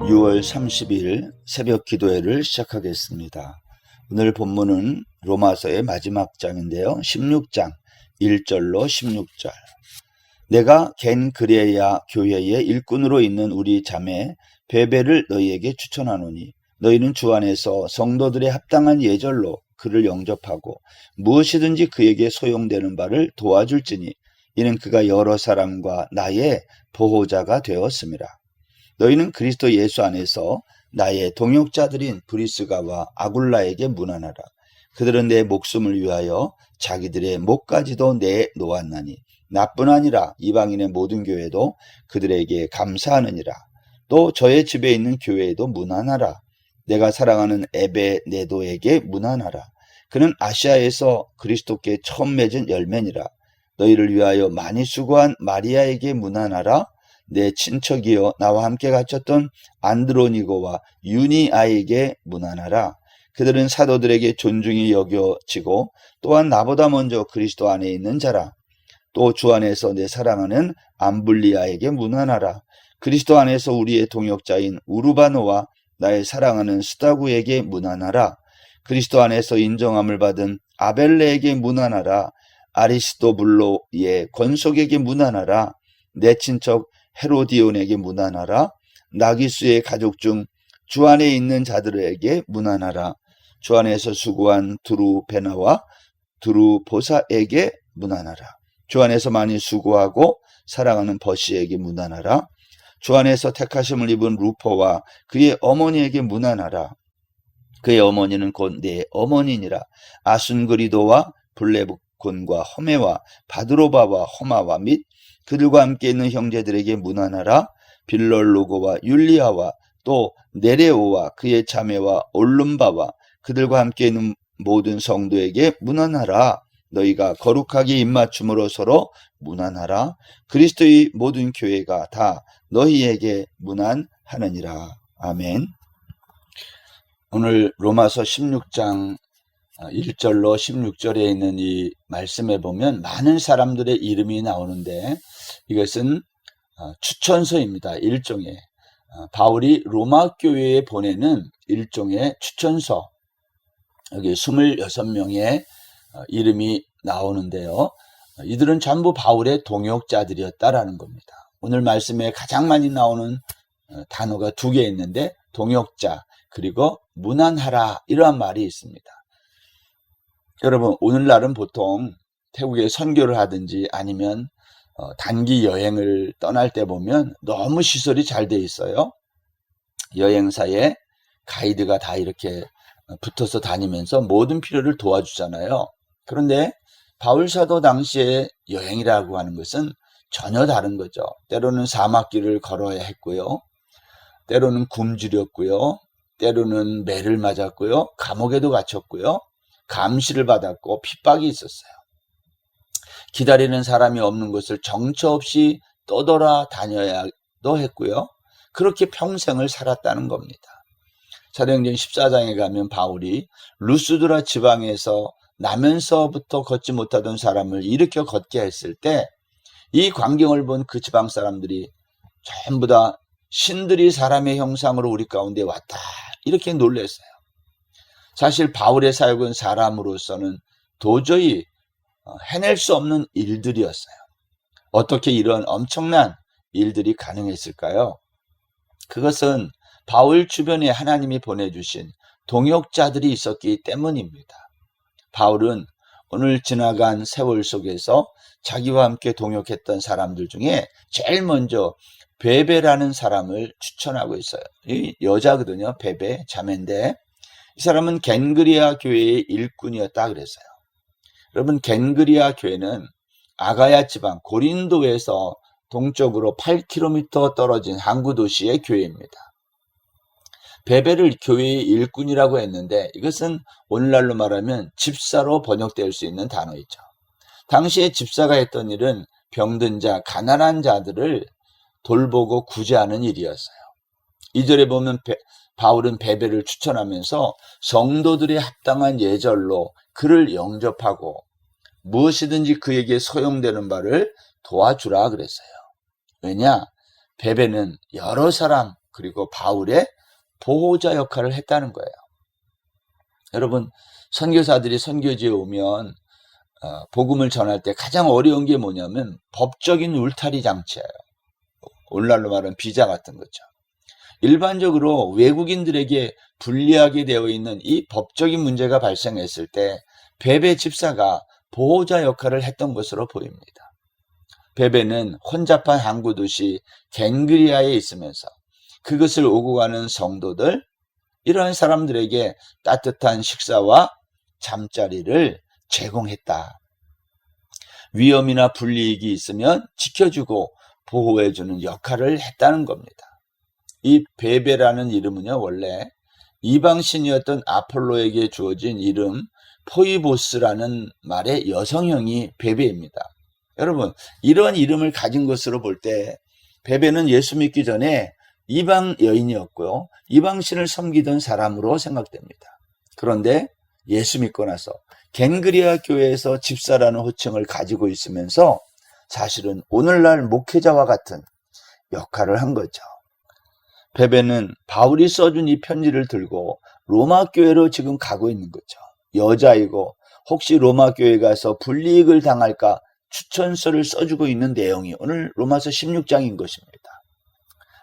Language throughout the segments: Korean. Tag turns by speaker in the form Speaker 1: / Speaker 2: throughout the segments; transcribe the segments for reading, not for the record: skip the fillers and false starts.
Speaker 1: 6월 30일 새벽 기도회를 시작하겠습니다. 오늘 본문은 로마서의 마지막 장인데요. 16장 1절로 16절. 내가 겐그레야 교회의 일꾼으로 있는 우리 자매 베베를 너희에게 추천하노니 너희는 주 안에서 성도들의 합당한 예절로 그를 영접하고 무엇이든지 그에게 소용되는 바를 도와줄지니 이는 그가 여러 사람과 나의 보호자가 되었음이라. 너희는 그리스도 예수 안에서 나의 동역자들인 브리스가와 아굴라에게 문안하라. 그들은 내 목숨을 위하여 자기들의 목까지도 내놓았나니 나뿐 아니라 이방인의 모든 교회도 그들에게 감사하느니라. 또 저의 집에 있는 교회에도 문안하라. 내가 사랑하는 에베네도에게 문안하라. 그는 아시아에서 그리스도께 처음 맺은 열매니라. 너희를 위하여 많이 수고한 마리아에게 문안하라. 내 친척이여 나와 함께 갇혔던 안드로니고와 유니아에게 문안하라. 그들은 사도들에게 존중이 여겨지고 또한 나보다 먼저 그리스도 안에 있는 자라. 또 주 안에서 내 사랑하는 암블리아에게 문안하라. 그리스도 안에서 우리의 동역자인 우르바노와 나의 사랑하는 스다구에게 문안하라. 그리스도 안에서 인정함을 받은 아벨레에게 문안하라. 아리스토블로의 권속에게 문안하라. 내 친척 헤로디온에게 문안하라. 나기수의 가족 중 주 안에 있는 자들에게 문안하라. 주 안에서 수고한 드루베나와 드루보사에게 문안하라. 주 안에서 많이 수고하고 사랑하는 버시에게 문안하라. 주 안에서 택하심을 입은 루퍼와 그의 어머니에게 문안하라. 그의 어머니는 곧 내 어머니니라. 아순그리도와 블레곤과 허메와 바드로바와 허마와 및 그들과 함께 있는 형제들에게 문안하라. 빌럴로고와 율리아와 또 네레오와 그의 자매와 올lum바와 그들과 함께 있는 모든 성도에게 문안하라. 너희가 거룩하게 입맞춤으로 서로 문안하라. 그리스도의 모든 교회가 다 너희에게 문안하느니라. 아멘. 오늘 로마서 16장 1절로 16절에 있는 이 말씀에 보면 많은 사람들의 이름이 나오는데 이것은 추천서입니다. 일종의 바울이 로마 교회에 보내는 일종의 추천서. 여기 26명의 이름이 나오는데요. 이들은 전부 바울의 동역자들이었다라는 겁니다. 오늘 말씀에 가장 많이 나오는 단어가 두 개 있는데 동역자 그리고 문안하라 이러한 말이 있습니다. 여러분 오늘날은 보통 태국에 선교를 하든지 아니면 단기 여행을 떠날 때 보면 너무 시설이 잘 돼 있어요. 여행사에 가이드가 다 이렇게 붙어서 다니면서 모든 필요를 도와주잖아요. 그런데 바울 사도 당시에 여행이라고 하는 것은 전혀 다른 거죠. 때로는 사막길을 걸어야 했고요. 때로는 굶주렸고요. 때로는 매를 맞았고요. 감옥에도 갇혔고요. 감시를 받았고 핍박이 있었어요. 기다리는 사람이 없는 곳을 정처 없이 떠돌아 다녀야도 했고요. 그렇게 평생을 살았다는 겁니다. 사도행전 14장에 가면 바울이 루스드라 지방에서 나면서부터 걷지 못하던 사람을 일으켜 걷게 했을 때 이 광경을 본 그 지방 사람들이 전부 다 신들이 사람의 형상으로 우리 가운데 왔다 이렇게 놀랐어요. 사실 바울의 사역은 사람으로서는 도저히 해낼 수 없는 일들이었어요. 어떻게 이런 엄청난 일들이 가능했을까요? 그것은 바울 주변에 하나님이 보내주신 동역자들이 있었기 때문입니다. 바울은 오늘 지나간 세월 속에서 자기와 함께 동역했던 사람들 중에 제일 먼저 베베라는 사람을 추천하고 있어요. 이 여자거든요. 베베, 자매인데 이 사람은 겐그리아 교회의 일꾼이었다 그랬어요. 여러분 겐그리아 교회는 아가야 지방 고린도에서 동쪽으로 8km 떨어진 항구 도시의 교회입니다. 베베를 교회의 일꾼이라고 했는데 이것은 오늘날로 말하면 집사로 번역될 수 있는 단어이죠. 당시에 집사가 했던 일은 병든 자, 가난한 자들을 돌보고 구제하는 일이었어요. 2절에 보면 바울은 베베를 추천하면서 성도들의 합당한 예절로 그를 영접하고 무엇이든지 그에게 소용되는 바를 도와주라 그랬어요. 왜냐? 베베는 여러 사람 그리고 바울의 보호자 역할을 했다는 거예요. 여러분, 선교사들이 선교지에 오면 복음을 전할 때 가장 어려운 게 뭐냐면 법적인 울타리 장치예요. 오늘날로 말하면 비자 같은 거죠. 일반적으로 외국인들에게 불리하게 되어 있는 이 법적인 문제가 발생했을 때 베베 집사가 보호자 역할을 했던 것으로 보입니다. 베베는 혼잡한 항구 도시 갱그리아에 있으면서 그것을 오고 가는 성도들, 이러한 사람들에게 따뜻한 식사와 잠자리를 제공했다. 위험이나 불이익이 있으면 지켜주고 보호해주는 역할을 했다는 겁니다. 이 베베라는 이름은요, 원래 이방신이었던 아폴로에게 주어진 이름 포이보스라는 말의 여성형이 베베입니다. 여러분, 이런 이름을 가진 것으로 볼 때 베베는 예수 믿기 전에 이방 여인이었고요, 이방신을 섬기던 사람으로 생각됩니다. 그런데 예수 믿고 나서 갱그리아 교회에서 집사라는 호칭을 가지고 있으면서 사실은 오늘날 목회자와 같은 역할을 한 거죠. 베베는 바울이 써준 이 편지를 들고 로마 교회로 지금 가고 있는 거죠. 여자이고 혹시 로마 교회 가서 불이익을 당할까 추천서를 써주고 있는 내용이 오늘 로마서 16장인 것입니다.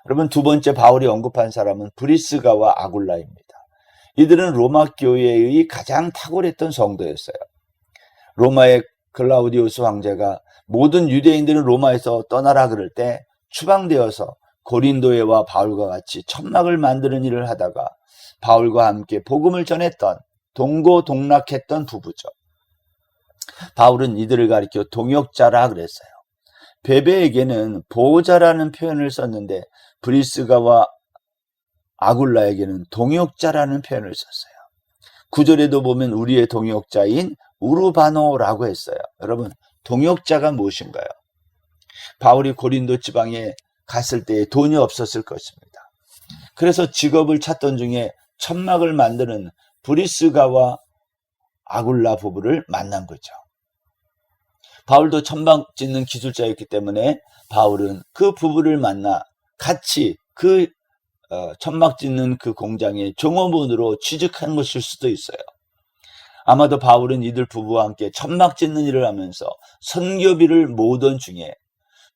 Speaker 1: 여러분, 두 번째 바울이 언급한 사람은 브리스가와 아굴라입니다. 이들은 로마 교회의 가장 탁월했던 성도였어요. 로마의 클라우디우스 황제가 모든 유대인들은 로마에서 떠나라 그럴 때 추방되어서 고린도에 와 바울과 같이 천막을 만드는 일을 하다가 바울과 함께 복음을 전했던 동고동락했던 부부죠. 바울은 이들을 가리켜 동역자라 그랬어요. 베베에게는 보호자라는 표현을 썼는데 브리스가와 아굴라에게는 동역자라는 표현을 썼어요. 9절에도 보면 우리의 동역자인 우르바노라고 했어요. 여러분, 동역자가 무엇인가요? 바울이 고린도 지방에 갔을 때 돈이 없었을 것입니다. 그래서 직업을 찾던 중에 천막을 만드는 브리스가와 아굴라 부부를 만난 거죠. 바울도 천막 짓는 기술자였기 때문에 바울은 그 부부를 만나 같이 그 천막 짓는 그 공장의 종업원으로 취직한 것일 수도 있어요. 아마도 바울은 이들 부부와 함께 천막 짓는 일을 하면서 선교비를 모으던 중에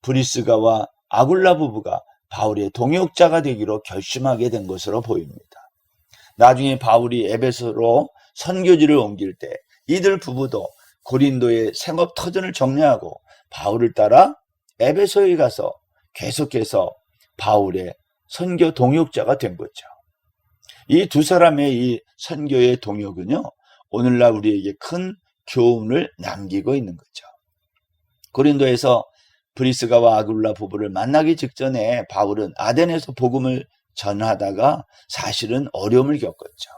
Speaker 1: 브리스가와 아굴라 부부가 바울의 동역자가 되기로 결심하게 된 것으로 보입니다. 나중에 바울이 에베소로 선교지를 옮길 때 이들 부부도 고린도의 생업터전을 정리하고 바울을 따라 에베소에 가서 계속해서 바울의 선교 동역자가 된 거죠. 이 두 사람의 이 선교의 동역은요, 오늘날 우리에게 큰 교훈을 남기고 있는 거죠. 고린도에서 브리스가와 아굴라 부부를 만나기 직전에 바울은 아덴에서 복음을 전하다가 사실은 어려움을 겪었죠.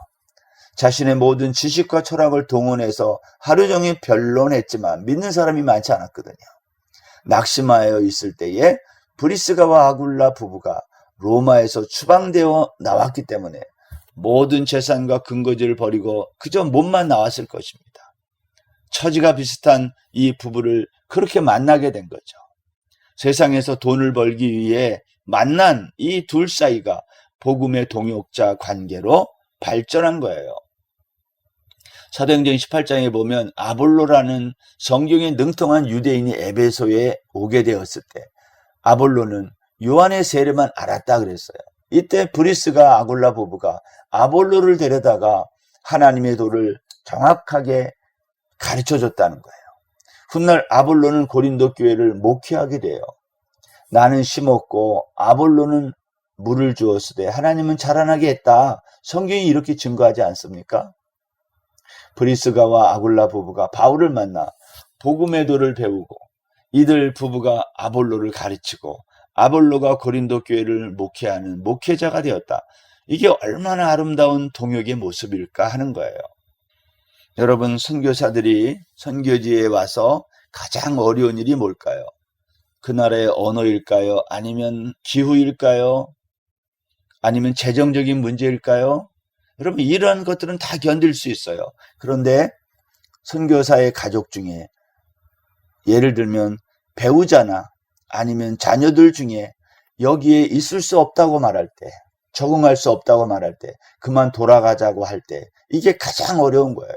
Speaker 1: 자신의 모든 지식과 철학을 동원해서 하루 종일 변론했지만 믿는 사람이 많지 않았거든요. 낙심하여 있을 때에 브리스가와 아굴라 부부가 로마에서 추방되어 나왔기 때문에 모든 재산과 근거지를 버리고 그저 몸만 나왔을 것입니다. 처지가 비슷한 이 부부를 그렇게 만나게 된 거죠. 세상에서 돈을 벌기 위해 만난 이 둘 사이가 복음의 동역자 관계로 발전한 거예요. 사도행전 18장에 보면 아볼로라는 성경에 능통한 유대인이 에베소에 오게 되었을 때 아볼로는 요한의 세례만 알았다 그랬어요. 이때 브리스가 아굴라 부부가 아볼로를 데려다가 하나님의 도를 정확하게 가르쳐줬다는 거예요. 훗날 아볼로는 고린도 교회를 목회하게 돼요. 나는 심었고 아볼로는 물을 주었으되 하나님은 자라나게 했다. 성경이 이렇게 증거하지 않습니까? 브리스가와 아굴라 부부가 바울을 만나 복음의 도를 배우고 이들 부부가 아볼로를 가르치고 아볼로가 고린도 교회를 목회하는 목회자가 되었다. 이게 얼마나 아름다운 동역의 모습일까 하는 거예요. 여러분, 선교사들이 선교지에 와서 가장 어려운 일이 뭘까요? 그 나라의 언어일까요? 아니면 기후일까요? 아니면 재정적인 문제일까요? 여러분, 이러한 것들은 다 견딜 수 있어요. 그런데 선교사의 가족 중에 예를 들면 배우자나 아니면 자녀들 중에 여기에 있을 수 없다고 말할 때 적응할 수 없다고 말할 때, 그만 돌아가자고 할 때, 이게 가장 어려운 거예요.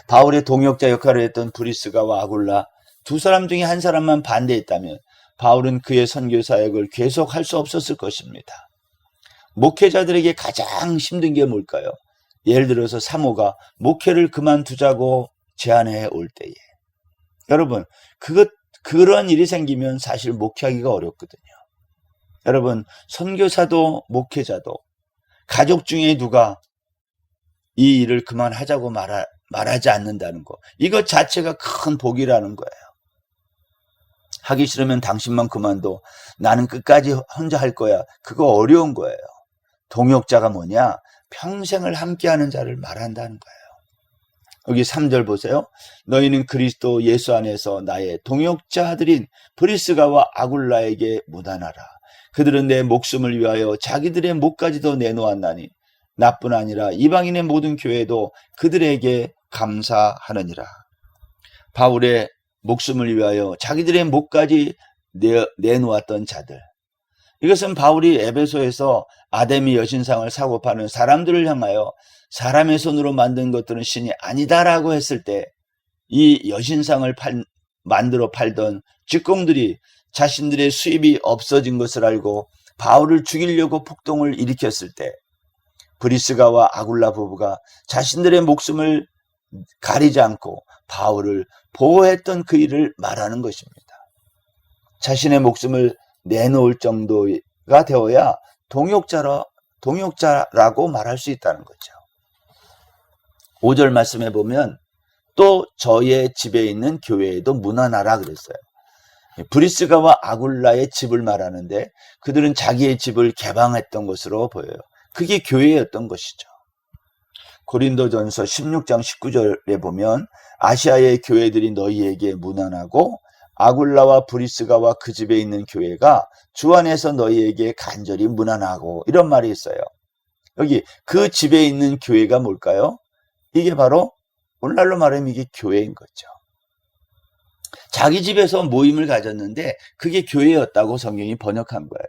Speaker 1: 바울의 동역자 역할을 했던 브리스가와 아굴라 두 사람 중에 한 사람만 반대했다면 바울은 그의 선교 사역을 계속할 수 없었을 것입니다. 목회자들에게 가장 힘든 게 뭘까요? 예를 들어서 사모가 목회를 그만두자고 제안해 올 때에, 여러분 그런 일이 생기면 사실 목회하기가 어렵거든요. 여러분, 선교사도 목회자도 가족 중에 누가 이 일을 그만하자고 말하지 않는다는 거, 이것 자체가 큰 복이라는 거예요. 하기 싫으면 당신만 그만둬, 나는 끝까지 혼자 할 거야, 그거 어려운 거예요. 동역자가 뭐냐? 평생을 함께하는 자를 말한다는 거예요. 여기 3절 보세요. 너희는 그리스도 예수 안에서 나의 동역자들인 브리스가와 아굴라에게 무단하라. 그들은 내 목숨을 위하여 자기들의 목까지도 내놓았나니 나뿐 아니라 이방인의 모든 교회도 그들에게 감사하느니라. 바울의 목숨을 위하여 자기들의 목까지 내놓았던 자들, 이것은 바울이 에베소에서 아데미 여신상을 사고 파는 사람들을 향하여 사람의 손으로 만든 것들은 신이 아니다라고 했을 때 이 여신상을 만들어 팔던 직공들이 자신들의 수입이 없어진 것을 알고 바울을 죽이려고 폭동을 일으켰을 때 브리스가와 아굴라 부부가 자신들의 목숨을 가리지 않고 바울을 보호했던 그 일을 말하는 것입니다. 자신의 목숨을 내놓을 정도가 되어야 동역자라고 말할 수 있다는 거죠. 5절 말씀에 보면 또 저의 집에 있는 교회에도 문안하라 그랬어요. 브리스가와 아굴라의 집을 말하는데 그들은 자기의 집을 개방했던 것으로 보여요. 그게 교회였던 것이죠. 고린도전서 16장 19절에 보면 아시아의 교회들이 너희에게 문안하고 아굴라와 브리스가와 그 집에 있는 교회가 주 안에서 너희에게 간절히 문안하고, 이런 말이 있어요. 여기 그 집에 있는 교회가 뭘까요? 이게 바로 오늘날로 말하면 이게 교회인 거죠. 자기 집에서 모임을 가졌는데 그게 교회였다고 성경이 번역한 거예요.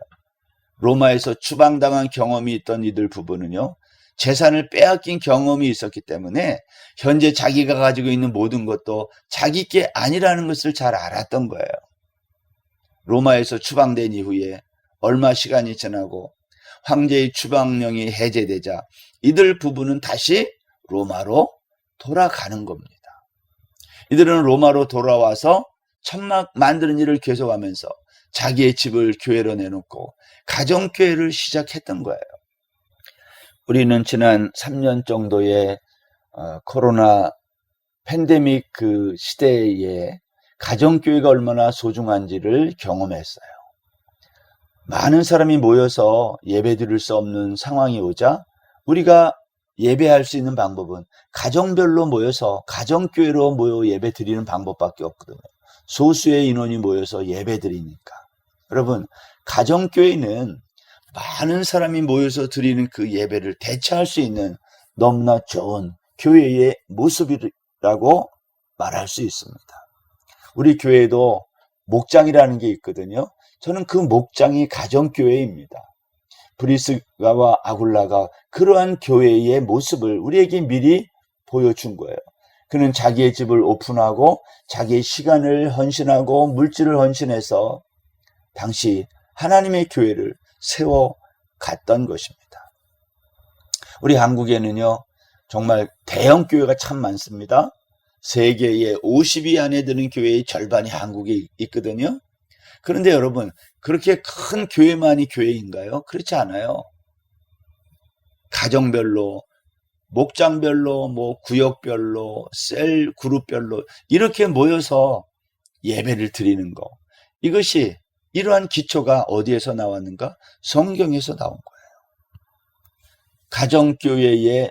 Speaker 1: 로마에서 추방당한 경험이 있던 이들 부부는요, 재산을 빼앗긴 경험이 있었기 때문에 현재 자기가 가지고 있는 모든 것도 자기 게 아니라는 것을 잘 알았던 거예요. 로마에서 추방된 이후에 얼마 시간이 지나고 황제의 추방령이 해제되자 이들 부부는 다시 로마로 돌아가는 겁니다. 이들은 로마로 돌아와서 천막 만드는 일을 계속하면서 자기의 집을 교회로 내놓고 가정교회를 시작했던 거예요. 우리는 지난 3년 정도의 코로나 팬데믹 그 시대에 가정교회가 얼마나 소중한지를 경험했어요. 많은 사람이 모여서 예배 드릴 수 없는 상황이 오자 우리가 예배할 수 있는 방법은 가정별로 모여서 가정교회로 모여 예배 드리는 방법밖에 없거든요. 소수의 인원이 모여서 예배 드리니까. 여러분, 가정교회는 많은 사람이 모여서 드리는 그 예배를 대체할 수 있는 너무나 좋은 교회의 모습이라고 말할 수 있습니다. 우리 교회도 목장이라는 게 있거든요. 저는 그 목장이 가정교회입니다. 브리스가와 아굴라가 그러한 교회의 모습을 우리에게 미리 보여준 거예요. 그는 자기의 집을 오픈하고 자기의 시간을 헌신하고 물질을 헌신해서 당시 하나님의 교회를 세워갔던 것입니다. 우리 한국에는요, 정말 대형 교회가 참 많습니다. 세계의 50위 안에 드는 교회의 절반이 한국에 있거든요. 그런데 여러분, 그렇게 큰 교회만이 교회인가요? 그렇지 않아요. 가정별로, 목장별로, 구역별로, 셀 그룹별로 이렇게 모여서 예배를 드리는 거, 이것이 이러한 기초가 어디에서 나왔는가? 성경에서 나온 거예요. 가정교회의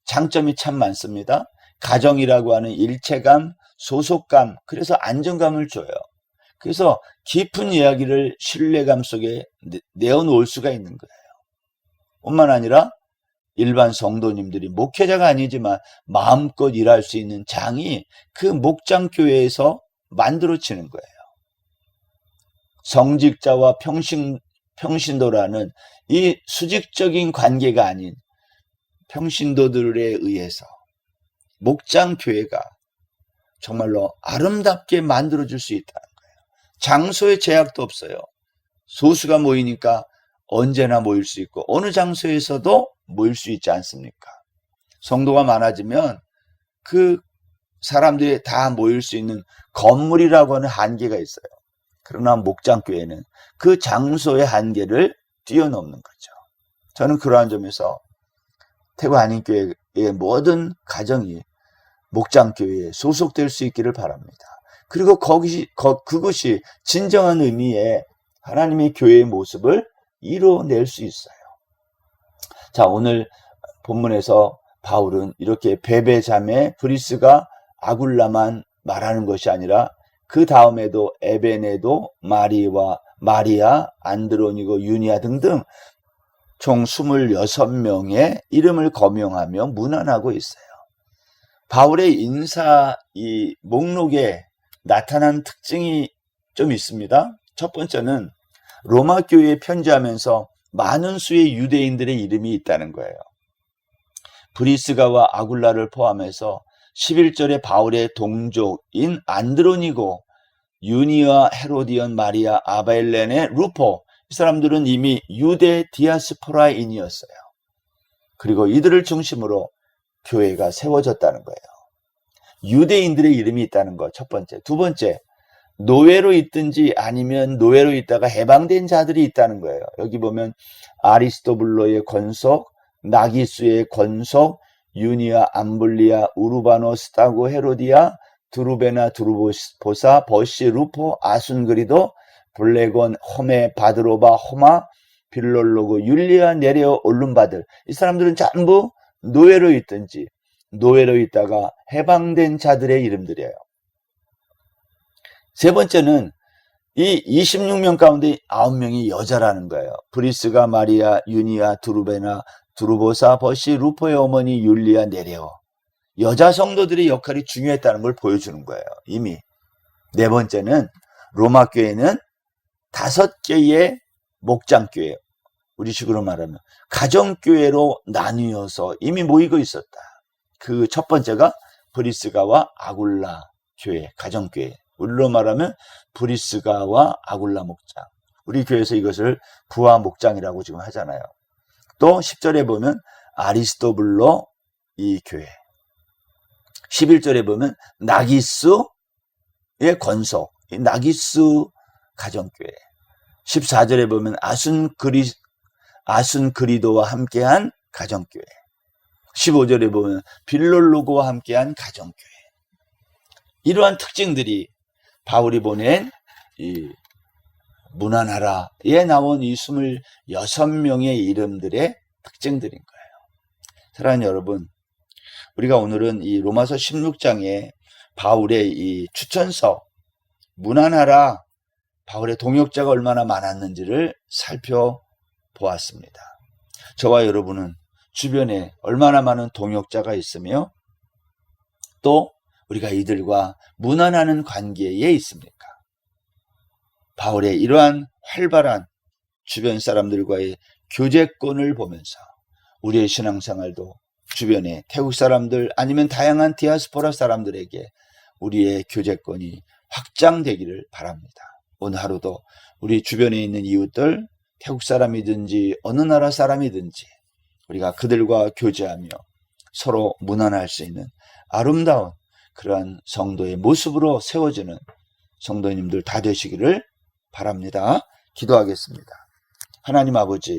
Speaker 1: 장점이 참 많습니다. 가정이라고 하는 일체감, 소속감, 그래서 안정감을 줘요. 그래서 깊은 이야기를 신뢰감 속에 내어놓을 수가 있는 거예요. 뿐만 아니라 일반 성도님들이 목회자가 아니지만 마음껏 일할 수 있는 장이 그 목장교회에서 만들어지는 거예요. 성직자와 평신도라는 이 수직적인 관계가 아닌 평신도들에 의해서 목장교회가 정말로 아름답게 만들어질 수 있다는 거예요. 장소의 제약도 없어요. 소수가 모이니까 언제나 모일 수 있고 어느 장소에서도 모일 수 있지 않습니까? 성도가 많아지면 그 사람들이 다 모일 수 있는 건물이라고 하는 한계가 있어요. 그러나 목장교회는 그 장소의 한계를 뛰어넘는 거죠. 저는 그러한 점에서 태국 한인교회의 모든 가정이 목장교회에 소속될 수 있기를 바랍니다. 그리고 그것이 진정한 의미의 하나님의 교회의 모습을 이뤄낼 수 있어요. 자, 오늘 본문에서 바울은 이렇게 베베자매 브리스가 아굴라만 말하는 것이 아니라 그 다음에도 에베네도 마리아, 안드로니고 유니아 등등 총 26명의 이름을 거명하며 문안하고 있어요. 바울의 인사 이 목록에 나타난 특징이 좀 있습니다. 첫 번째는 로마 교회에 편지하면서 많은 수의 유대인들의 이름이 있다는 거예요. 브리스가와 아굴라를 포함해서 11절에 바울의 동족인 안드로니고, 유니아, 헤로디온, 마리아, 아바일렌의 루포, 이 사람들은 이미 유대 디아스포라인이었어요. 그리고 이들을 중심으로 교회가 세워졌다는 거예요. 유대인들의 이름이 있다는 거 첫 번째. 두 번째, 노예로 있든지 아니면 노예로 있다가 해방된 자들이 있다는 거예요. 여기 보면 아리스토블로의 권속, 나기수의 권속, 유니아, 암블리아, 우르바노, 스타고, 헤로디아, 두루베나, 두루보사, 버시, 루포, 아순그리도, 블레곤, 호메, 바드로바, 호마, 빌롤로고, 율리아, 네레오, 올룸바들, 이 사람들은 전부 노예로 있든지 노예로 있다가 해방된 자들의 이름들이에요. 세 번째는 이 26명 가운데 9명이 여자라는 거예요. 브리스가, 마리아, 유니아, 두루베나, 두루보사, 버시, 루포의 어머니 율리아, 네레오. 여자 성도들의 역할이 중요했다는 걸 보여주는 거예요. 이미. 네 번째는 로마 교회는 5개의 목장교회, 우리식으로 말하면 가정교회로 나뉘어서 이미 모이고 있었다. 그 첫 번째가 브리스가와 아굴라 교회, 가정교회. 우리로 말하면 브리스가와 아굴라 목장. 우리 교회에서 이것을 부하 목장이라고 지금 하잖아요. 또 10절에 보면 아리스토블로 이 교회. 11절에 보면 나기스의 권속, 나기스 가정교회. 14절에 보면 아순그리도와 함께한 가정교회. 15절에 보면 빌롤로고와 함께한 가정교회. 이러한 특징들이 바울이 보낸 이 문안하라에 나온 이 26명의 이름들의 특징들인 거예요. 사랑하는 여러분, 우리가 오늘은 이 로마서 16장에 바울의 이 추천서 문안하라, 바울의 동역자가 얼마나 많았는지를 살펴보았습니다. 저와 여러분은 주변에 얼마나 많은 동역자가 있으며 또 우리가 이들과 문안하는 관계에 있습니까? 바울의 이러한 활발한 주변 사람들과의 교제권을 보면서 우리의 신앙생활도 주변의 태국 사람들 아니면 다양한 디아스포라 사람들에게 우리의 교제권이 확장되기를 바랍니다. 오늘 하루도 우리 주변에 있는 이웃들, 태국 사람이든지 어느 나라 사람이든지 우리가 그들과 교제하며 서로 문안할 수 있는 아름다운 그러한 성도의 모습으로 세워지는 성도님들 다 되시기를 바랍니다. 기도하겠습니다. 하나님 아버지,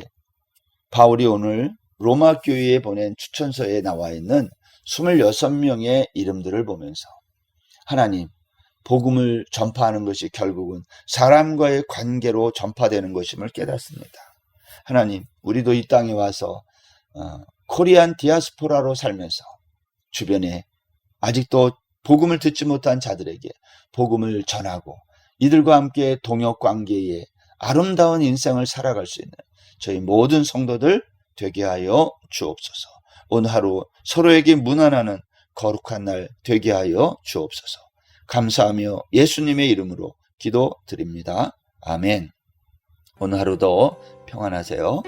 Speaker 1: 바울이 오늘 로마 교회에 보낸 추천서에 나와 있는 26명의 이름들을 보면서 하나님, 복음을 전파하는 것이 결국은 사람과의 관계로 전파되는 것임을 깨닫습니다. 하나님, 우리도 이 땅에 와서 코리안 디아스포라로 살면서 주변에 아직도 복음을 듣지 못한 자들에게 복음을 전하고 이들과 함께 동역 관계에 아름다운 인생을 살아갈 수 있는 저희 모든 성도들 되게 하여 주옵소서. 오늘 하루 서로에게 문안하는 거룩한 날 되게 하여 주옵소서. 감사하며 예수님의 이름으로 기도드립니다. 아멘. 오늘 하루도 평안하세요.